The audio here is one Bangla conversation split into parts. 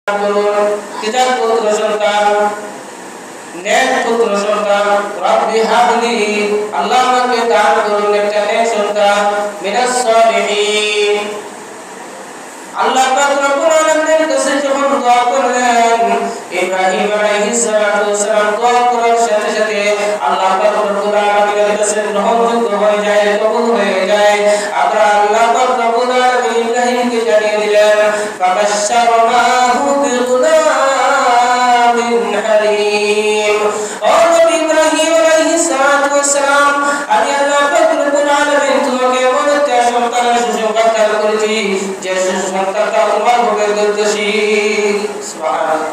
করুন পিতার পুত্র সন্তান নেক পুত্র সন্তান রব্বি হাবলি আল্লাহ আমাকে দান করুন একটা নেক সন্তান মিনাস সালিহিন। আল্লাহ পাক রব্বুল আলামিনের কাছে যখন দোয়া করলেন ইব্রাহিম আলাইহিস সালাতু ওয়াস সালাম দোয়া করার সাথে সাথে আল্লাহ পাক রব্বুল আলামিনের কাছে গ্রহণযোগ্য হয়ে যায়, কবুল হয়ে যায়। আমরা আল্লাহ পাক রব্বুল আলামিন ইব্রাহিমকে জানিয়ে দিলেন ফাবাশশারনাহু বিগুলামিন হালিম। ও নবী ইব্রাহিম আলাইহিস সালাতু ওয়াস সালাম, আমি আল্লাহ পাক রব্বুল আলামিন তোমাকে এমন একটা সন্তানের সুসংবাদ দান করেছি যে সন্তানটা তোমার ভোগের দর্শী। সুবহানাল্লাহ।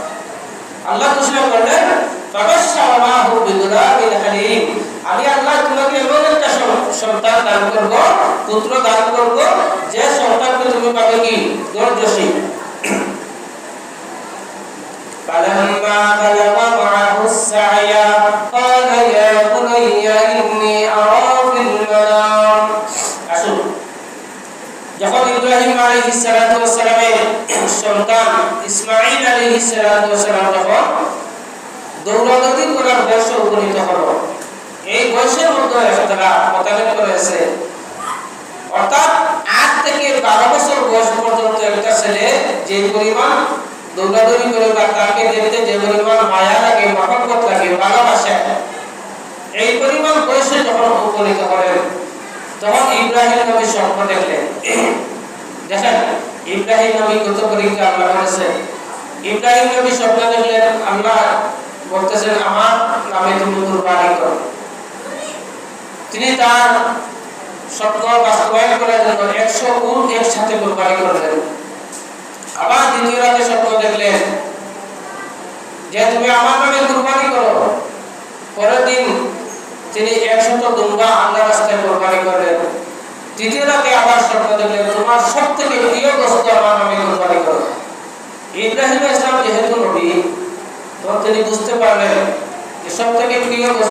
আল্লাহ ঘোষণা করলেন ফাবাশশারনাহু বিগুলামিন হালিম, আমি আল্লাহ তোমাকে এমন একটা সন্তান দান করব, পুত্র দান করব যে সন্তানকে তুমি পাবে কি দর্শী। فلما بلغ معه السعي قال يا بني إني أرى في المنام। আসুন, যখন ইব্রাহিম আলাইহিস সালাতু ওয়াস সালামের সন্তান ইসমাঈল আলাইহিস সালাতু ওয়াস সালাম যখন দৌড়াদৌড়ি করার বয়সে উপনীত হলো, এই বয়সের মধ্যে তারা মতামত করেছে, অর্থাৎ 8 থেকে 12 বছর বয়স পর্যন্ত একটা ছেলে যে পরিমাণ দৌড়াদৌড়ি করে বা তাকে দেখতে যে পরিমাণ মায়া লাগে, মহব্বত লাগে, ভালোবাসে, এই পরিমাণ বয়সে যখন উপনীত হলেন তখন ইব্রাহিম নবী স্বপ্ন দেখলেন। দেখেন ইব্রাহিম নবী কত পরীক্ষা আল্লাহ করেছে। ইব্রাহিম নবী স্বপ্ন দেখলেন, আল্লাহ বলতেছেন আমার নামে তুমি কুরবানি করো। তিনি তার স্বপ্ন বাস্তবায়ন করার জন্য 100 উট একসাথে কুরবানি করলেন। আবার দ্বিতীয় রাতে স্বপ্ন দেখলেন যে তুমি আমার নামে কুরবানি করো। পরের দিন তিনি 100 দুম্বা আল্লাহর রাস্তায় কুরবানি করলেন। তৃতীয় রাতে আবার স্বপ্ন দেখলেন তোমার সবথেকে প্রিয় বস্তু আমার নামে কুরবানি করো। ইব্রাহিম ইসলাম যেহেতু নবী, তখন তিনি বুঝতে পারলেন যে সবথেকে প্রিয়